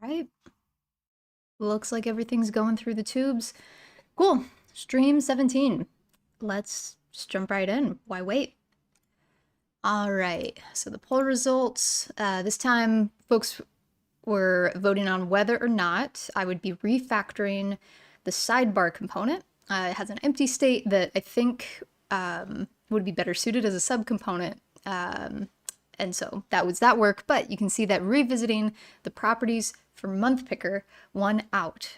right. Looks like everything's going through the tubes. Cool. Stream 17. Let's just jump right in. Why wait? All right. So the poll results. This time, folks were voting on whether or not I would be refactoring the sidebar component. It has an empty state that I think would be better suited as a subcomponent. And so that was that work, but you can see that revisiting the properties for Month Picker won out,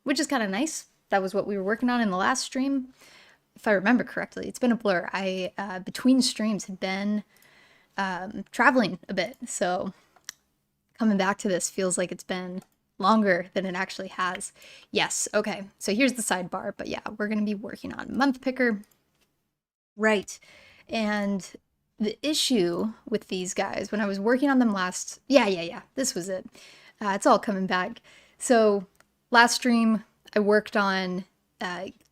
which is kind of nice. That was what we were working on in the last stream. If I remember correctly, it's been a blur. I, between streams, had been traveling a bit, so coming back to this feels like it's been longer than it actually has. Yes, okay, so here's the sidebar, but yeah, we're gonna be working on Month Picker. Right, and the issue with these guys, when I was working on them last, yeah, this was it. It's all coming back. So last stream, I worked on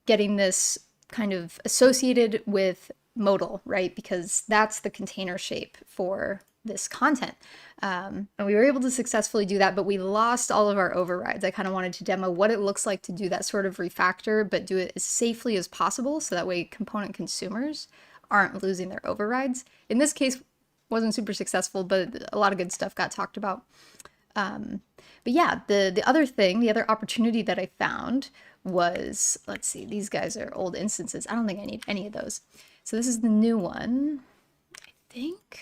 getting this kind of associated with modal, right? Because that's the container shape for this content. And we were able to successfully do that, but we lost all of our overrides. I kind of wanted to demo what it looks like to do that sort of refactor, but do it as safely as possible so that way component consumers aren't losing their overrides. In this case, wasn't super successful, but a lot of good stuff got talked about. But yeah, the other thing, the other opportunity that I found was, let's see, these guys are old instances. I don't think I need any of those. So this is the new one, I think.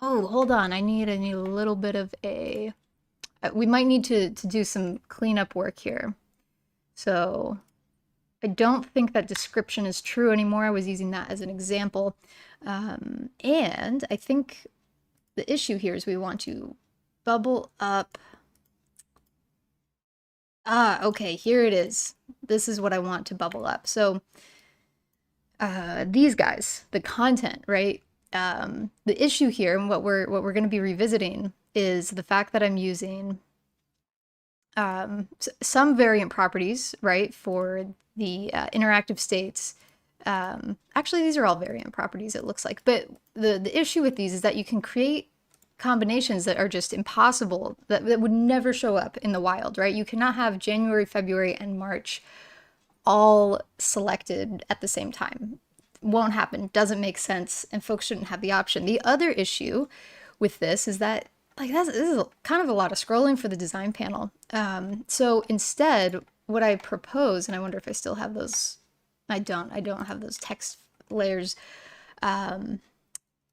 Oh, hold on, I need a little bit of a, we might need to do some cleanup work here. So I don't think that description is true anymore. I was using that as an example. And I think the issue here is we want to bubble up. Okay, here it is. This is what I want to bubble up. So these guys, the content, right? The issue here and what we're going to be revisiting is the fact that I'm using some variant properties, right, for the interactive states. Actually, these are all variant properties, it looks like. But the issue with these is that you can create combinations that are just impossible, that would never show up in the wild, right? You cannot have January, February, and March all selected at the same time. Won't happen, doesn't make sense, and folks shouldn't have the option. The other issue with this is that this is kind of a lot of scrolling for the design panel. So instead, what I propose, and I wonder if I still have those, I don't have those text layers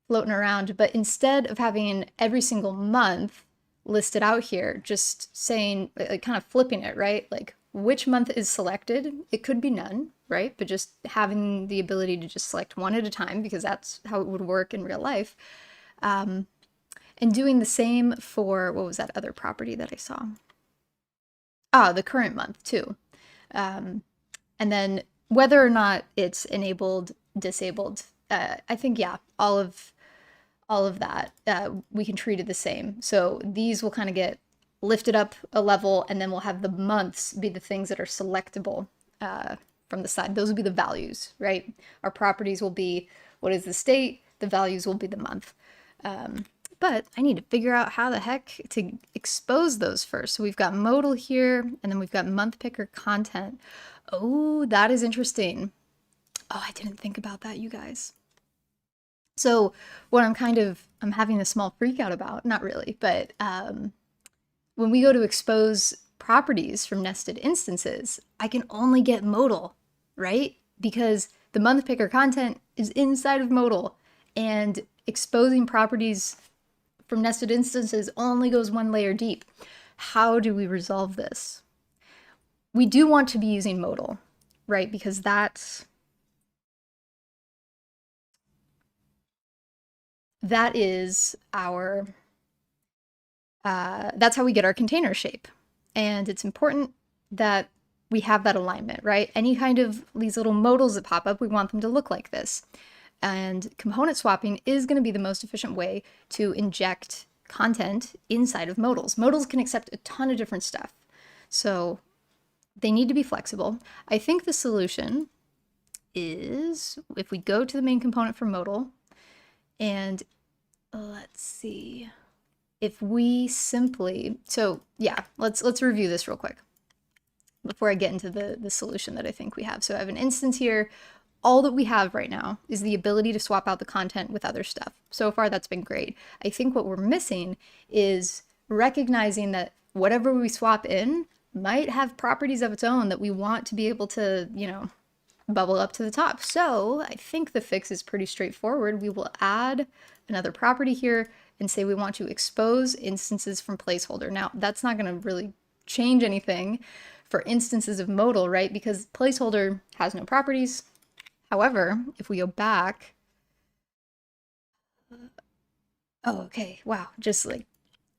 floating around, but instead of having every single month listed out here, just saying, like, kind of flipping it, right? Like, which month is selected? It could be none, right? But just having the ability to just select one at a time, because that's how it would work in real life. And doing the same for, what was that other property that I saw? Oh, the current month too. And then whether or not it's enabled, disabled, I think, yeah, all of that, we can treat it the same. So these will kind of get lifted up a level, and then we'll have the months be the things that are selectable from the side. Those will be the values, right? Our properties will be what is the state, the values will be the month. But I need to figure out how the heck to expose those first. So we've got modal here, and then we've got MonthPickerContent. Oh, that is interesting. Oh, I didn't think about that, you guys. So what I'm having a small freak out about, not really, but when we go to expose properties from nested instances, I can only get modal, right? Because the MonthPickerContent is inside of modal, and exposing properties from nested instances only goes one layer deep. How do we resolve this? We do want to be using modal, right? Because that is our, that's how we get our container shape. And it's important that we have that alignment, right? Any kind of these little modals that pop up, we want them to look like this. And component swapping is going to be the most efficient way to inject content inside of modals. Modals can accept a ton of different stuff, so they need to be flexible. I think the solution is if we go to the main component for modal, and let's see, if we simply, so yeah, let's review this real quick before I get into the solution that I think we have. So I have an instance here. All that we have right now is the ability to swap out the content with other stuff. So far, that's been great. I think what we're missing is recognizing that whatever we swap in might have properties of its own that we want to be able to, you know, bubble up to the top. So I think the fix is pretty straightforward. We will add another property here and say we want to expose instances from placeholder. Now, that's not going to really change anything for instances of modal, right? Because placeholder has no properties. However, if we go back, oh, okay, wow, just like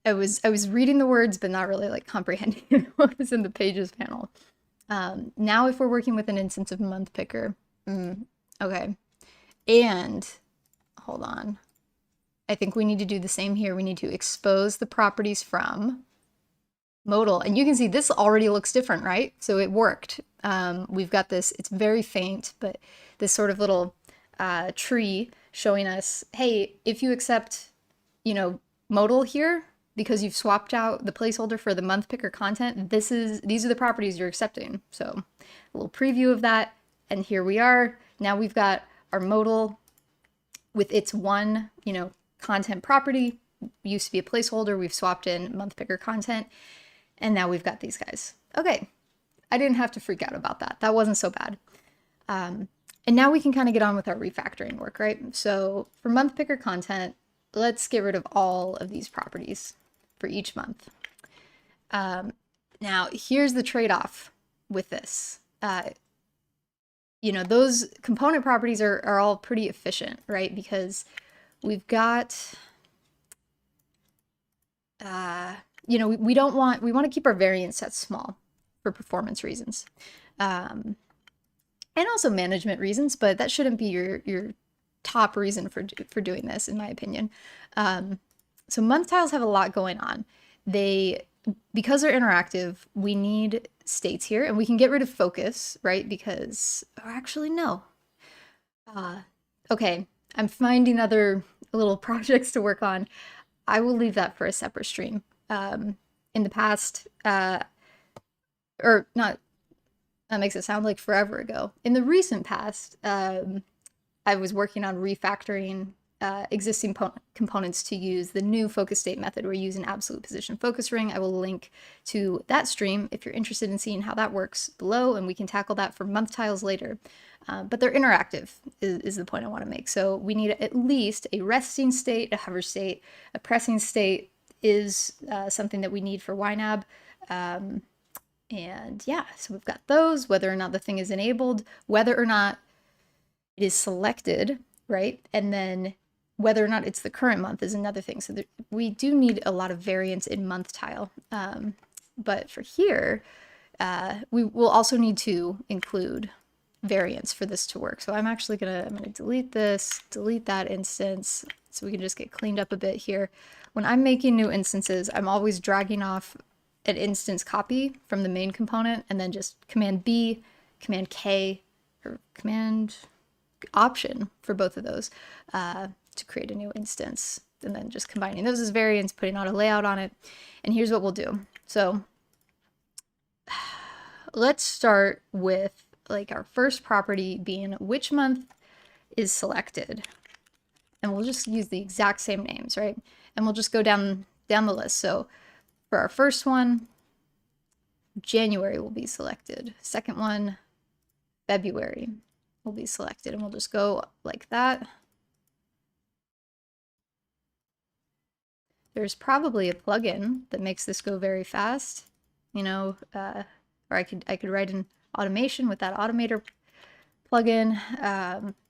I was reading the words, but not really like comprehending what was in the pages panel. Now, if we're working with an instance of month picker, okay, and hold on, I think we need to do the same here. We need to expose the properties from modal, and you can see this already looks different, right? So it worked. We've got this, it's very faint, but this sort of little tree showing us, hey, if you accept, you know, modal here, because you've swapped out the placeholder for the month picker content, these are the properties you're accepting. So a little preview of that, and here we are. Now we've got our modal with its one, you know, content property. Used to be a placeholder, we've swapped in month picker content, and now we've got these guys. Okay, I didn't have to freak out about that. That wasn't so bad. And now we can kind of get on with our refactoring work, right? So for month picker content, let's get rid of all of these properties for each month. Now, here's the trade-off with this. You know, those component properties are all pretty efficient, right? Because we've got, you know, we want to keep our variance sets small for performance reasons. And also management reasons, but that shouldn't be your top reason for doing this, in my opinion. So month tiles have a lot going on. Because they're interactive, we need states here, and we can get rid of focus, right? Because, or actually, no. Okay, I'm finding other little projects to work on. I will leave that for a separate stream. In the past, or not, that makes it sound like forever ago. In the recent past, I was working on refactoring existing components to use the new focus state method. We're using absolute position focus ring. I will link to that stream if you're interested in seeing how that works below, and we can tackle that for month tiles later. But they're interactive is the point I want to make. So we need at least a resting state, a hover state, a pressing state is something that we need for YNAB. And yeah, so we've got those, whether or not the thing is enabled, whether or not it is selected, right? And then whether or not it's the current month is another thing. So we do need a lot of variance in month tile. But for here, we will also need to include variance for this to work. So I'm actually I'm gonna delete this, delete that instance, so we can just get cleaned up a bit here. When I'm making new instances, I'm always dragging off an instance copy from the main component, and then just Command B, Command K, or Command Option for both of those to create a new instance, and then just combining those as variants, putting auto layout on it. And here's what we'll do. So let's start with like our first property being which month is selected, and we'll just use the exact same names, right? And we'll just go down the list. So for our first one, January will be selected. Second one, February will be selected, and we'll just go like that. There's probably a plugin that makes this go very fast, you know, or I could write an automation with that automator plugin,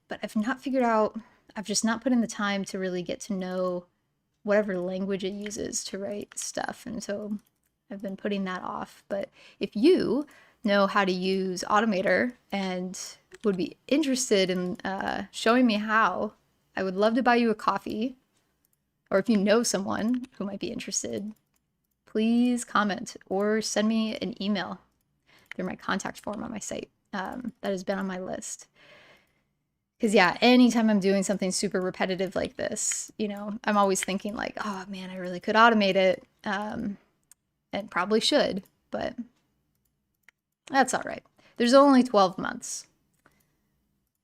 but I've not figured out, I've just not put in the time to really get to know whatever language it uses to write stuff, and so I've been putting that off. But if you know how to use Automator and would be interested in showing me how, I would love to buy you a coffee, or if you know someone who might be interested, please comment or send me an email through my contact form on my site. That has been on my list. Because yeah, anytime I'm doing something super repetitive like this, you know, I'm always thinking like, oh man, I really could automate it, and probably should, but that's all right. There's only 12 months.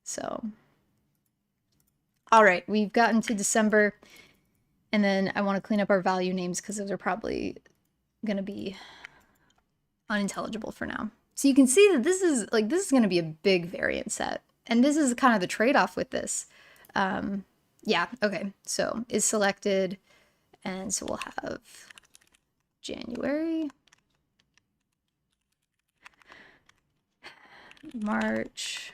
So, all right, we've gotten to December, and then I want to clean up our value names because those are probably going to be unintelligible for now. So you can see that this is going to be a big variant set. And this is kind of the trade-off with this. Yeah, okay, so is selected, and so we'll have January, March,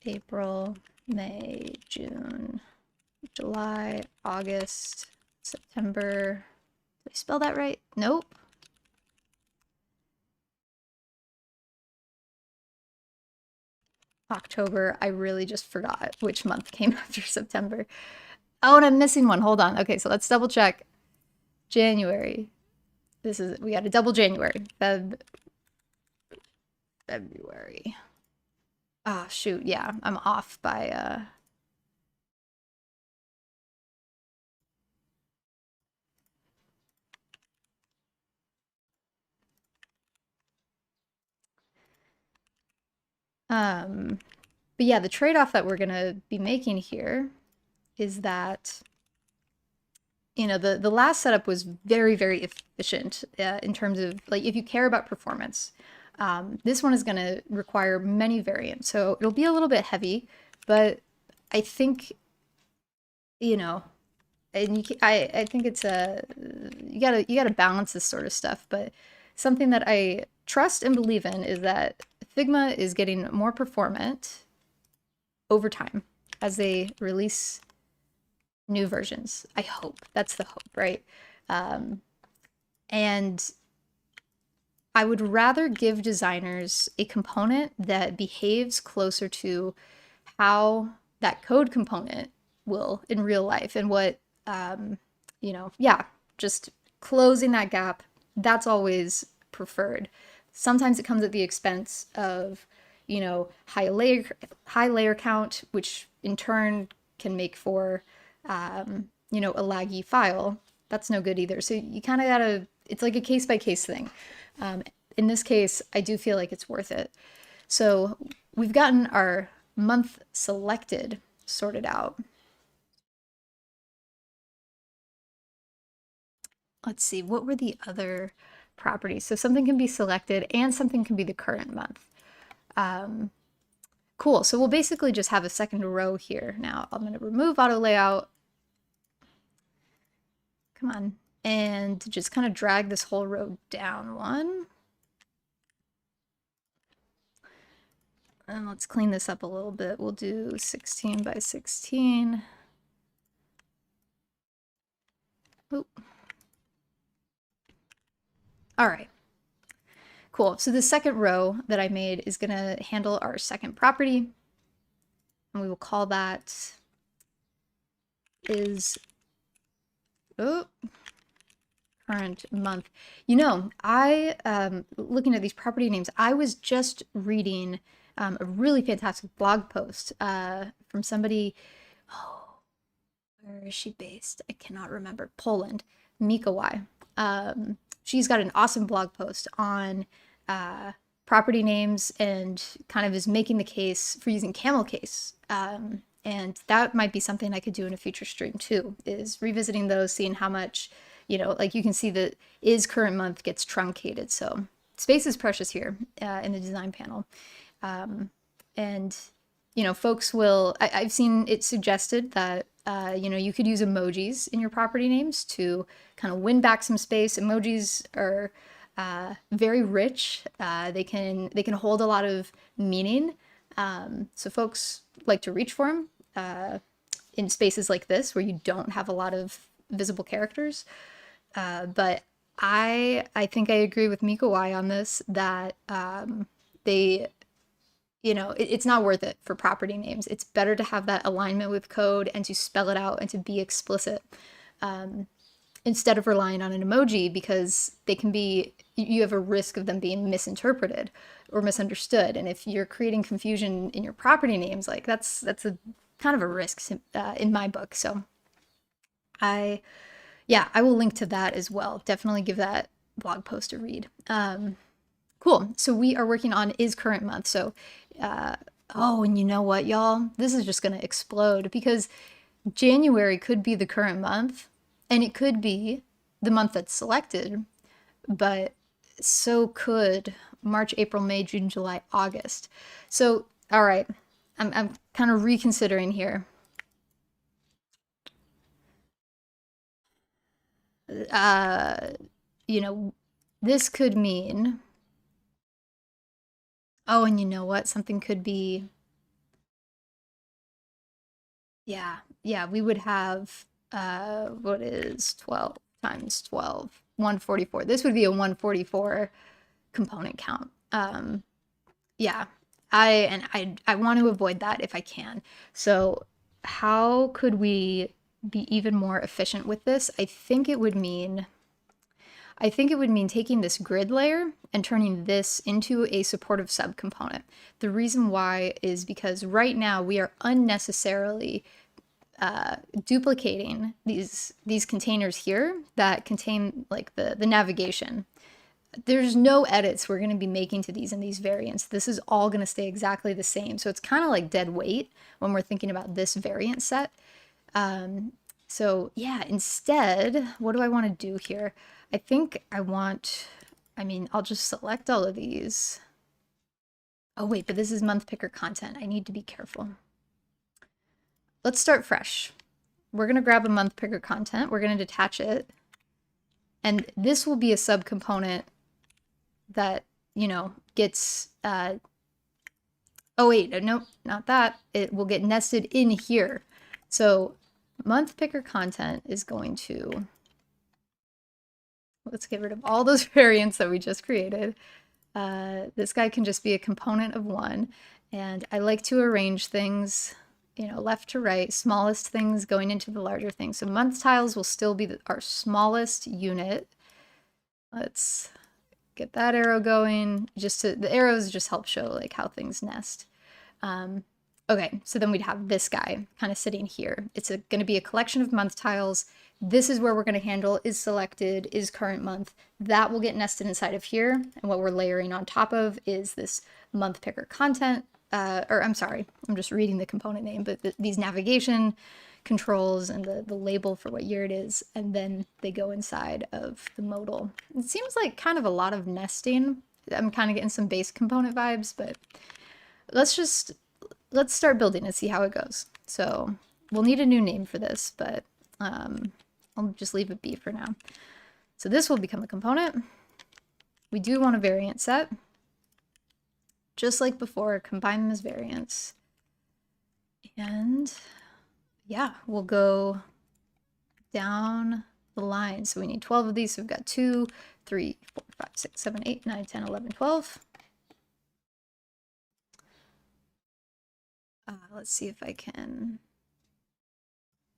April, May, June, July, August, September. Did I spell that right? Nope. October. I really just forgot which month came after September. Oh, and I'm missing one. Hold on. Okay, so let's double check. January. We got a double January. February. Oh, shoot. Yeah, I'm off by, but yeah, the trade-off that we're gonna be making here is that, you know, the last setup was very, very efficient in terms of, like, if you care about performance. This one is going to require many variants, so it'll be a little bit heavy, but I think, you know, and I think it's you gotta balance this sort of stuff. But something that I trust and believe in is that Figma is getting more performant over time as they release new versions. I hope. That's the hope, right? And I would rather give designers a component that behaves closer to how that code component will in real life, and what, you know, yeah, just closing that gap. That's always preferred. Sometimes it comes at the expense of, you know, high layer count, which in turn can make for, you know, a laggy file. That's no good either. So you kind of gotta, it's like a case by case thing. In this case, I do feel like it's worth it. So we've gotten our month selected sorted out. Let's see, what were the other properties? So something can be selected and something can be the current month. Cool, so we'll basically just have a second row here. Now I'm gonna remove auto layout. Come on, and just kind of drag this whole row down one. And let's clean this up a little bit. We'll do 16 by 16. Oop. All right, cool. So the second row that I made is gonna handle our second property, and we will call that is, oh, current month. You know, looking at these property names, I was just reading a really fantastic blog post from somebody, oh, where is she based? I cannot remember. Poland, Mika Y. She's got an awesome blog post on property names and kind of is making the case for using camel case. And that might be something I could do in a future stream too, is revisiting those, seeing how much, you know, like you can see that is current month gets truncated. So space is precious here in the design panel. And, you know, folks will, I've seen it suggested that, you know, you could use emojis in your property names to kind of win back some space. Emojis are very rich. They can hold a lot of meaning. So folks like to reach for them in spaces like this where you don't have a lot of visible characters. But I think I agree with Mika Y on this, that they, you know, it's not worth it for property names. It's better to have that alignment with code and to spell it out and to be explicit instead of relying on an emoji, because they can be, you have a risk of them being misinterpreted or misunderstood. And if you're creating confusion in your property names, like that's a kind of a risk in my book. So yeah, I will link to that as well. Definitely give that blog post a read. Cool. So we are working on is current month. So, oh, and you know what, y'all? This is just going to explode because January could be the current month and it could be the month that's selected, but so could March, April, May, June, July, August. So, all right, I'm kind of reconsidering here. You know, this could mean, oh, and you know what? Something could be, yeah, we would have, what is 12 times 12? 144. This would be a 144 component count. Yeah, I want to avoid that if I can. So how could we be even more efficient with this? I think it would mean taking this grid layer and turning this into a supportive subcomponent. The reason why is because right now we are unnecessarily duplicating these containers here that contain like the navigation. There's no edits we're going to be making to these in these variants. This is all going to stay exactly the same. So it's kind of like dead weight when we're thinking about this variant set. So yeah, instead, what do I want to do here? I think I'll just select all of these. Oh wait, but this is MonthPickerContent. I need to be careful. Let's start fresh. We're going to grab a MonthPickerContent. We're going to detach it. And this will be a subcomponent that, you know, gets, oh wait, no, not that. It will get nested in here. So MonthPickerContent is going to, let's get rid of all those variants that we just created. This guy can just be a component of one. And I like to arrange things, you know, left to right, smallest things going into the larger things. So MonthTiles will still be our smallest unit. Let's get that arrow going. The arrows just help show like how things nest. Okay, so then we'd have this guy kind of sitting here. It's going to be a collection of MonthTiles. This is where we're going to handle is selected, is current month. That will get nested inside of here. And what we're layering on top of is this MonthPickerContent. Or I'm sorry, I'm just reading the component name, but these navigation controls and the label for what year it is, and then they go inside of the modal. It seems like kind of a lot of nesting. I'm kind of getting some base component vibes, but let's start building and see how it goes. So we'll need a new name for this, but I'll just leave it be for now. So this will become a component. We do want a variant set. Just like before, combine them as variants. And yeah, we'll go down the line. So we need 12 of these. So we've got 2, 3, 4, 5, 6, 7, 8, 9, 10, 11, 12. Let's see if I can,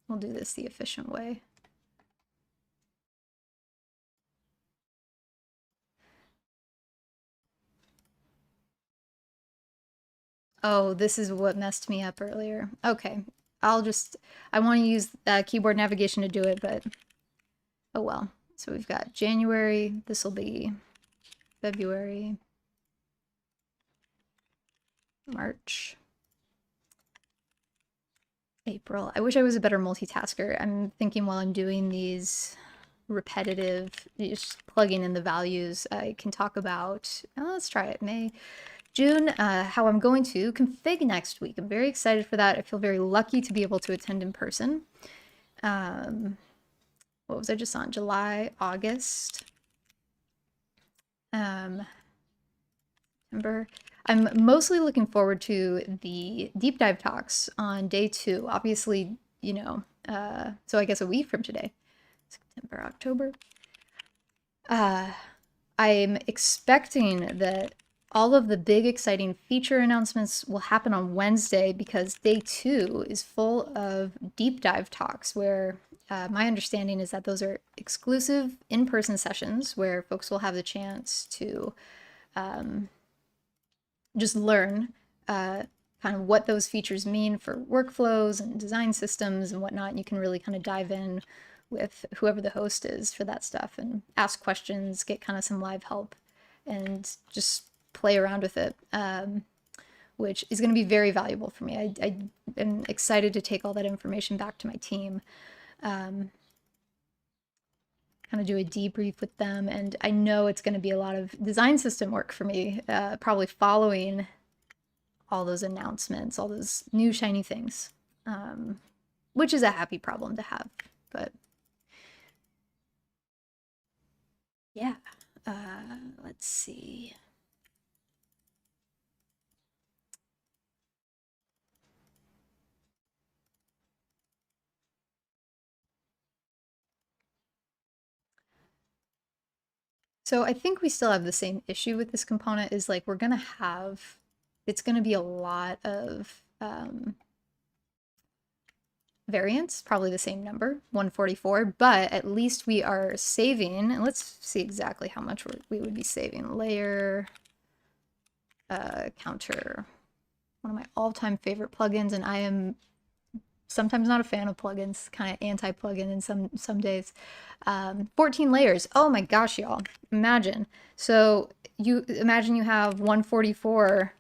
we'll do this the efficient way. Oh, this is what messed me up earlier. Okay, I want to use keyboard navigation to do it, but oh well. So we've got January, this will be February, March, April. I wish I was a better multitasker. I'm thinking while I'm doing these repetitive, just plugging in the values, I can talk about, let's try it, May, June, how I'm going to config next week. I'm very excited for that. I feel very lucky to be able to attend in person. What was I just on? July, August, September. I'm mostly looking forward to the deep dive talks on day 2. Obviously, you know, so I guess a week from today, September, October. I'm expecting that all of the big exciting feature announcements will happen on Wednesday because day 2 is full of deep dive talks where my understanding is that those are exclusive in-person sessions where folks will have the chance to just learn kind of what those features mean for workflows and design systems and whatnot. And you can really kind of dive in with whoever the host is for that stuff and ask questions, get kind of some live help, and just play around with it, which is going to be very valuable for me. I am excited to take all that information back to my team, kind of do a debrief with them. And I know it's going to be a lot of design system work for me, probably following all those announcements, all those new shiny things, which is a happy problem to have. But yeah, let's see. So I think we still have the same issue with this component, is like we're going to have, it's going to be a lot of variance, probably the same number, 144, but at least we are saving, and let's see exactly how much we would be saving. Layer counter, one of my all-time favorite plugins, and I am sometimes not a fan of plugins, kind of anti-plugin in some days. 14 layers. Oh my gosh, y'all. Imagine. So you imagine you have 144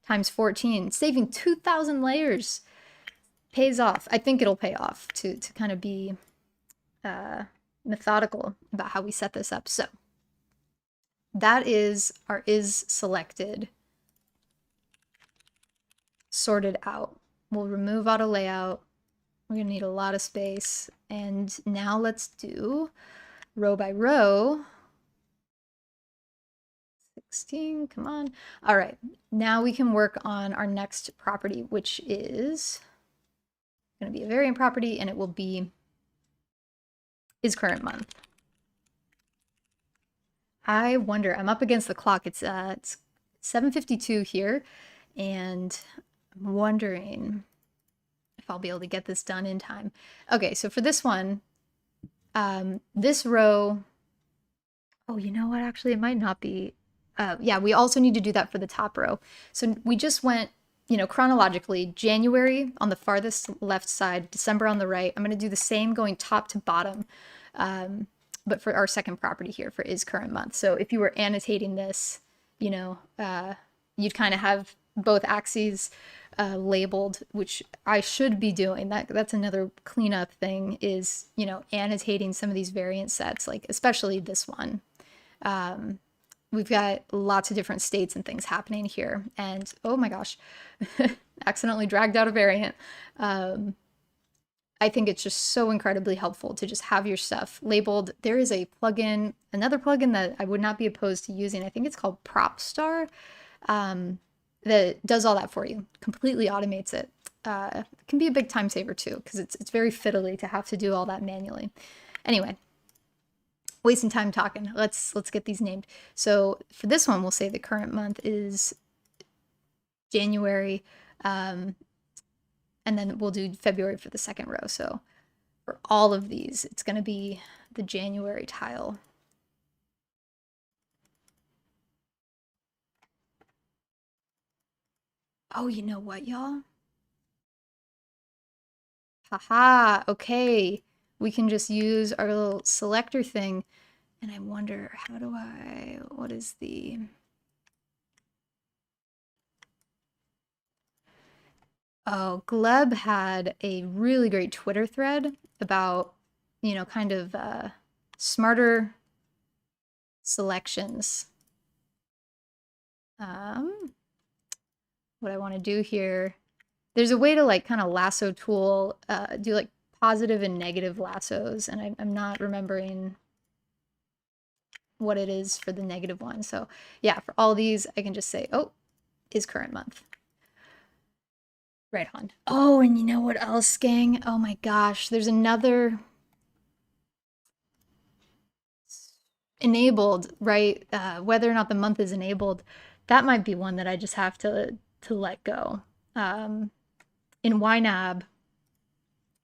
times 14, saving 2,000 layers. Pays off. I think it'll pay off to kind of be methodical about how we set this up. So that is our is selected, sorted out. We'll remove auto layout. We're going to need a lot of space. And now let's do row by row. 16, come on. All right, now we can work on our next property, which is going to be a variant property, and it will be is current month. I wonder, I'm up against the clock. It's 7:52 here, and I'm wondering if I'll be able to get this done in time. Okay, so for this one, this row, oh, you know what? Actually, it might not be. Yeah, we also need to do that for the top row. So we just went, you know, chronologically, January on the farthest left side, December on the right. I'm going to do the same going top to bottom, but for our second property here for is current month. So if you were annotating this, you know, you'd kind of have both axes labeled, which I should be doing. That's another cleanup thing, is, you know, annotating some of these variant sets, like especially this one. We've got lots of different states and things happening here. And oh my gosh, accidentally dragged out a variant. I think it's just so incredibly helpful to just have your stuff labeled. There is a plugin, another plugin that I would not be opposed to using. I think it's called PropStar, that does all that for you, completely automates it. It can be a big time saver too, because it's very fiddly to have to do all that manually. Anyway, wasting time talking. Let's get these named. So for this one, we'll say the current month is January, and then we'll do February for the second row. So for all of these, it's going to be the January tile. Oh, you know what, y'all? Haha, okay. We can just use our little selector thing. And I wonder, how do I, what is the... Oh, Gleb had a really great Twitter thread about, you know, kind of smarter selections. What I want to do here, there's a way to like kind of lasso tool, do like positive and negative lassos, and I'm not remembering what it is for the negative one. So yeah, for all these, I can just say, oh, is current month. Right on. Oh, and you know what else, gang? Oh my gosh, there's another enabled, right? Whether or not the month is enabled, that might be one that I just have to let go. In YNAB,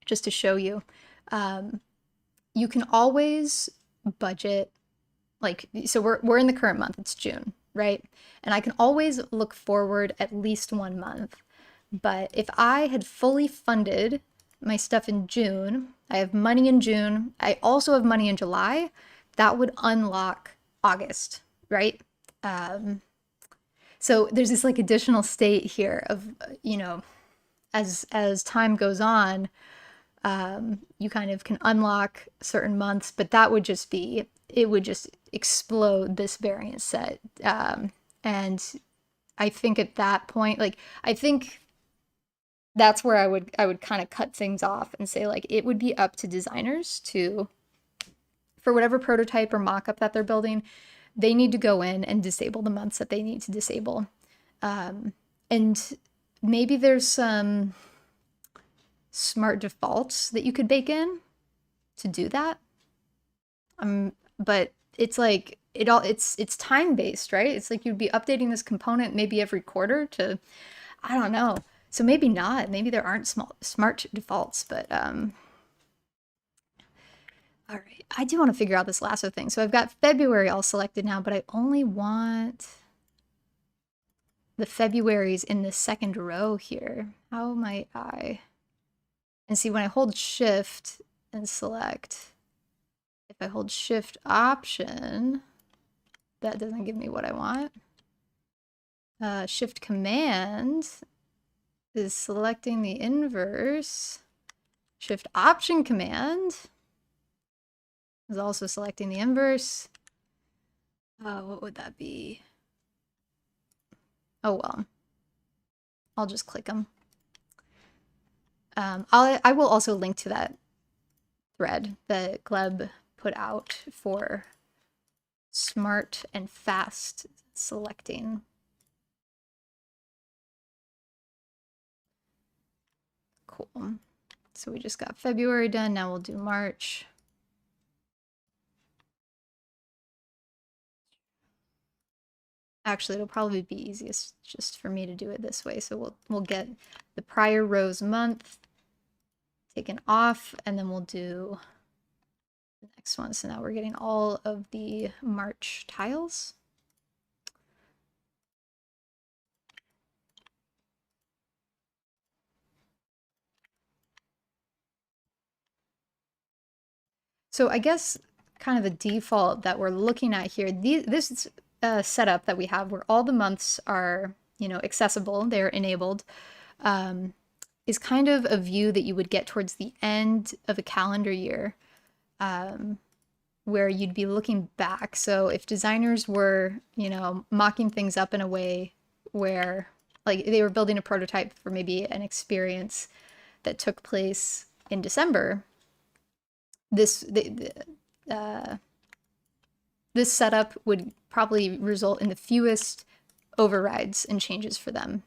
just to show you, you can always budget, like, so we're in the current month, it's June, right? And I can always look forward at least 1 month. But if I had fully funded my stuff in June, I have money in June, I also have money in July, that would unlock August, right? So there's this like additional state here of, you know, as time goes on, you kind of can unlock certain months, but that would just be, it would just explode this variance set. And I think at that point, like, I think that's where I would kind of cut things off and say, like, it would be up to designers to, for whatever prototype or mock-up that they're building, they need to go in and disable the months that they need to disable. And maybe there's some smart defaults that you could bake in to do that. But it's like it's time based, right? It's like you'd be updating this component maybe every quarter to, I don't know. So maybe not. Maybe there aren't smart defaults, but all right. I do want to figure out this lasso thing. So I've got February all selected now, but I only want the Februaries in the second row here. How might I? And see, when I hold shift and select, if I hold shift option, that doesn't give me what I want. Shift command is selecting the inverse. Shift option command is also selecting the inverse. What would that be? Oh well, I'll just click them. I will also link to that thread that Gleb put out for smart and fast selecting. Cool. So we just got February done. Now we'll do March. Actually, it'll probably be easiest just for me to do it this way. So we'll get the prior row's month taken off, and then we'll do the next one. So now we're getting all of the March tiles. So I guess kind of the default that we're looking at here, this setup that we have where all the months are, you know, accessible, they're enabled, is kind of a view that you would get towards the end of a calendar year, where you'd be looking back. So if designers were, you know, mocking things up in a way where, like, they were building a prototype for maybe an experience that took place in December, this setup would probably result in the fewest overrides and changes for them.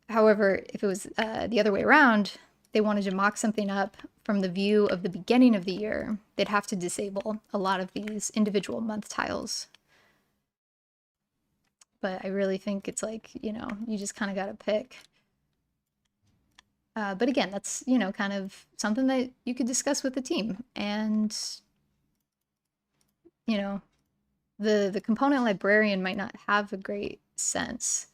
However, if it was the other way around, they wanted to mock something up from the view of the beginning of the year, they'd have to disable a lot of these individual month tiles. But I really think it's like, you know, you just kind of got to pick. But again, that's, you know, kind of something that you could discuss with the team. And, you know, the component librarian might not have a great sense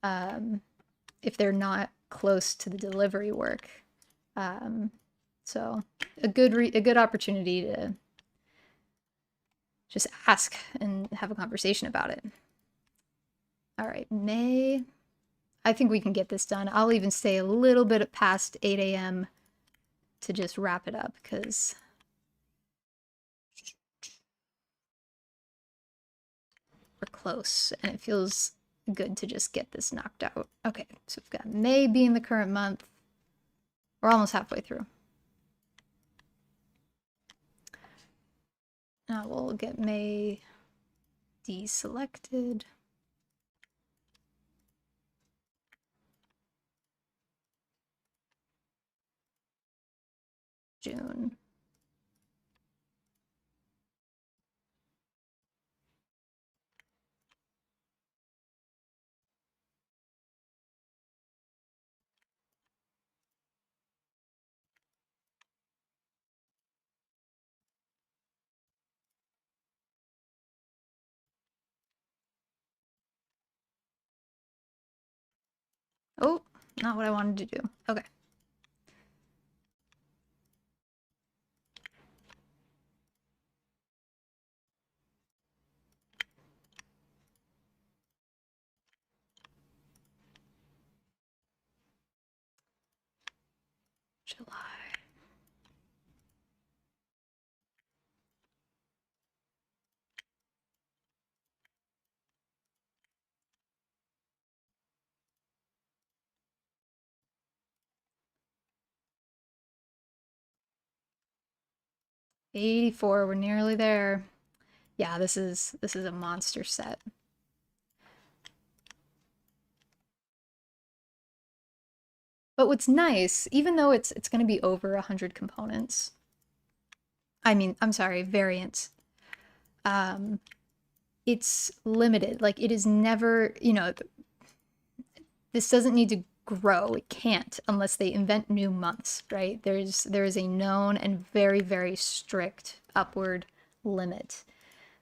if they're not close to the delivery work. So a good opportunity to just ask and have a conversation about it. All right, May. I think we can get this done. I'll even stay a little bit past 8 a.m. to just wrap it up because we're close and it feels good to just get this knocked out. Okay, so we've got May being the current month. We're almost halfway through. Now we'll get May deselected. June. Oh, not what I wanted to do. Okay. July. $84, we're nearly there. Yeah, this is a monster set. But what's nice, even though it's going to be over 100 components, I mean, I'm sorry, variants, it's limited. Like, it is never, you know, this doesn't need to grow. It can't unless they invent new months, right? There is a known and very, very strict upward limit.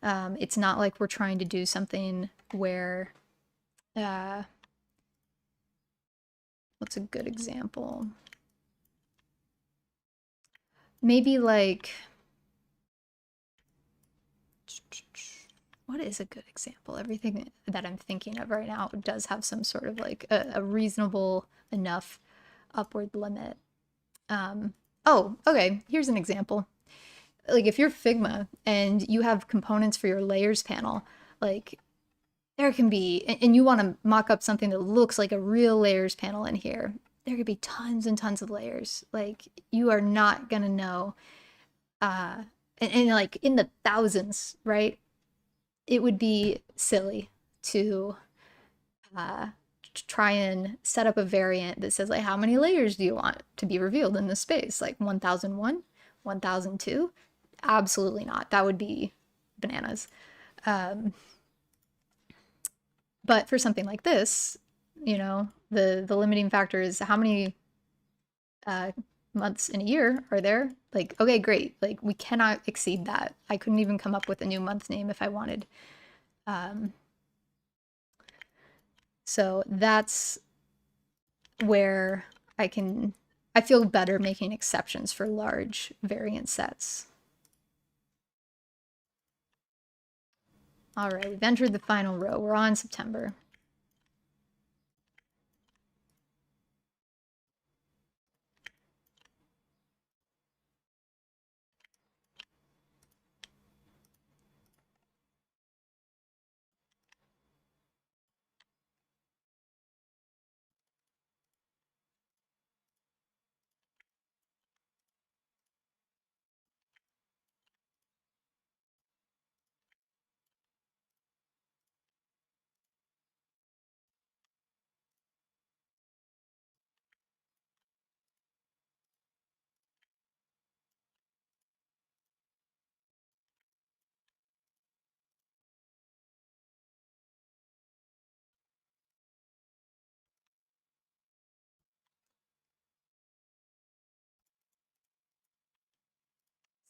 It's not like we're trying to do something where, what's a good example? Maybe like, what is a good example? Everything that I'm thinking of right now does have some sort of like a reasonable enough upward limit. Oh, okay, here's an example. Like if you're Figma and you have components for your layers panel, like there can be, and you want to mock up something that looks like a real layers panel in here, there could be tons and tons of layers. Like you are not gonna know, and like in the thousands, right? It would be silly to try and set up a variant that says like how many layers do you want to be revealed in this space, like 1001, 1002? Absolutely not. That would be bananas. But for something like this, you know, the limiting factor is how many months in a year are there. Like, okay, great, like we cannot exceed that. I couldn't even come up with a new month name if I wanted. So that's where I feel better making exceptions for large variant sets. All right, we've entered the final row. We're on September.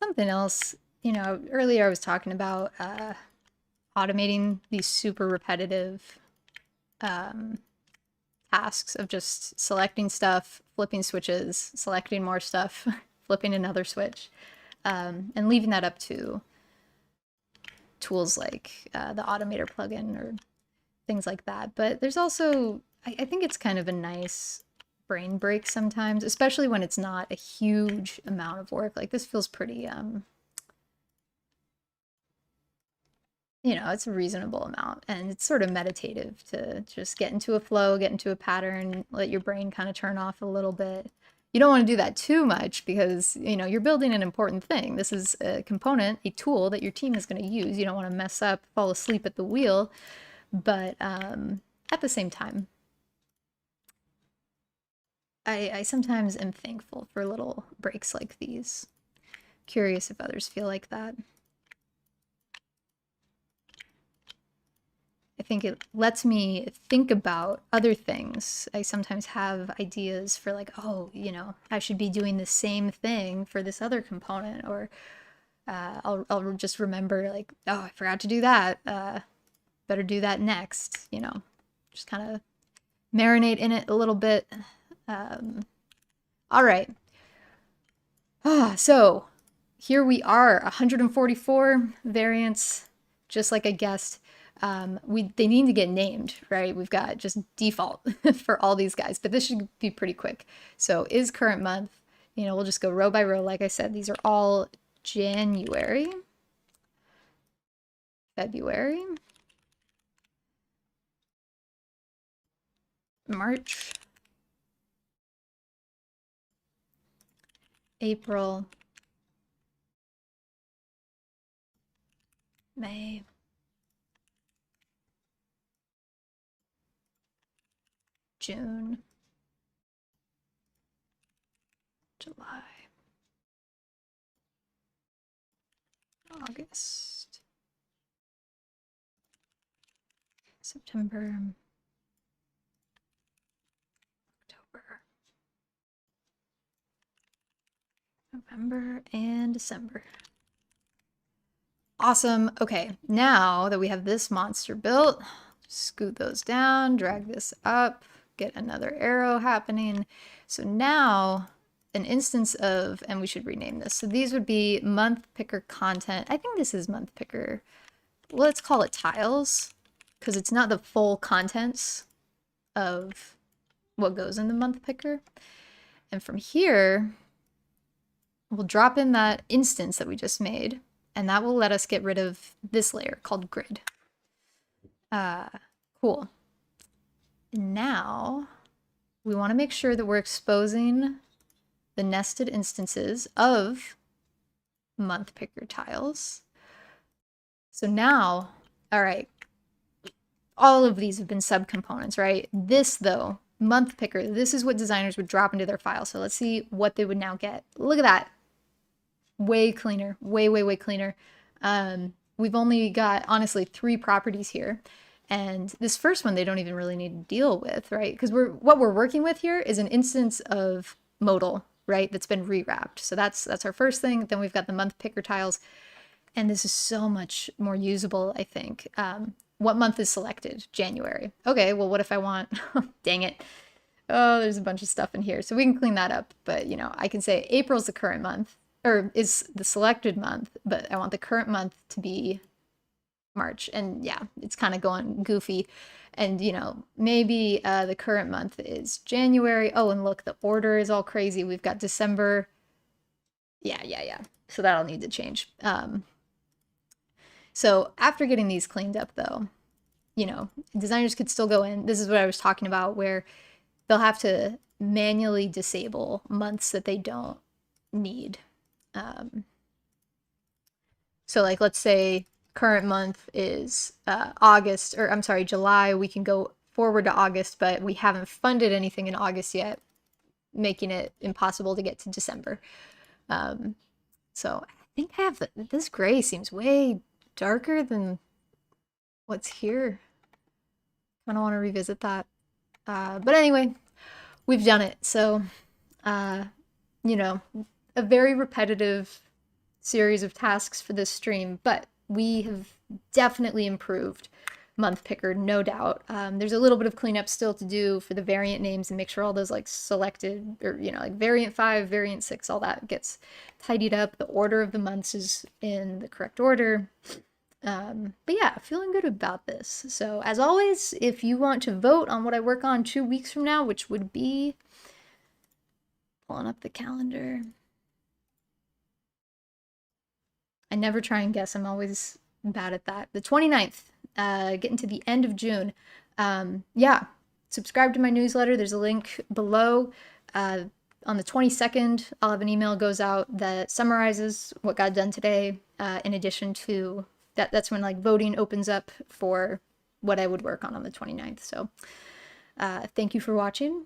Something else, you know, earlier I was talking about automating these super repetitive tasks of just selecting stuff, flipping switches, selecting more stuff, flipping another switch, and leaving that up to tools like the Automator plugin or things like that. But there's also, I think it's kind of a nice brain break sometimes, especially when it's not a huge amount of work. Like this feels pretty, you know, it's a reasonable amount and it's sort of meditative to just get into a flow, get into a pattern, let your brain kind of turn off a little bit. You don't want to do that too much because, you know, you're building an important thing. This is a component, a tool that your team is going to use. You don't want to mess up, fall asleep at the wheel, but at the same time, I sometimes am thankful for little breaks like these. Curious if others feel like that. I think it lets me think about other things. I sometimes have ideas for like, oh, you know, I should be doing the same thing for this other component, or I'll just remember like, oh, I forgot to do that. Better do that next. You know, just kind of marinate in it a little bit. All right. So here we are, 144 variants, just like I guessed. They need to get named, right? We've got just default for all these guys, but this should be pretty quick. So is current month, we'll just go row by row. Like I said, these are all January, February, March, April, May, June, July, August, September, October, November, and December. Awesome. Okay, now that we have this monster built, scoot those down, drag this up, get another arrow happening. So now an instance of, and we should rename this. So these would be MonthPickerContent. I think this is MonthPicker. Let's call it tiles, because it's not the full contents of what goes in the MonthPicker. And from here, we'll drop in that instance that we just made, and that will let us get rid of this layer called grid. Cool. Now we want to make sure that we're exposing the nested instances of MonthPickerTiles. So now, all right, all of these have been subcomponents, right? This though, MonthPicker, this is what designers would drop into their file. So let's see what they would now get. Look at that. Way cleaner, way cleaner. We've only got, honestly, 3 properties here. And this first one, they don't even really need to deal with, right? Because what we're working with here is an instance of modal, right? That's been rewrapped. So that's our first thing. Then we've got the MonthPickerTiles. And this is so much more usable, I think. What month is selected? January. Okay, well, what if I want, dang it. Oh, there's a bunch of stuff in here. So we can clean that up. But, I can say April's the current month, or is the selected month, but I want the current month to be March. And yeah, it's kind of going goofy. And, maybe the current month is January. Oh, and look, the order is all crazy. We've got December. Yeah. So that'll need to change. So after getting these cleaned up, though, designers could still go in. This is what I was talking about, where they'll have to manually disable months that they don't need. So like, let's say current month is August, or I'm sorry, July. We can go forward to August, but we haven't funded anything in August yet, making it impossible to get to December. So I think I have this gray seems way darker than what's here. I don't want to revisit that. But anyway, we've done it. So, a very repetitive series of tasks for this stream, but we have definitely improved MonthPicker, no doubt. There's a little bit of cleanup still to do for the variant names and make sure all those like selected, or like variant 5, variant 6, all that gets tidied up. The order of the months is in the correct order. But yeah, feeling good about this. So as always, if you want to vote on what I work on 2 weeks from now, which would be, pulling up the calendar. I never try and guess. I'm always bad at that. The 29th, getting to the end of June. Yeah, subscribe to my newsletter. There's a link below. On the 22nd, I'll have an email goes out that summarizes what got done today, in addition to that's when like voting opens up for what I would work on the 29th. So thank you for watching.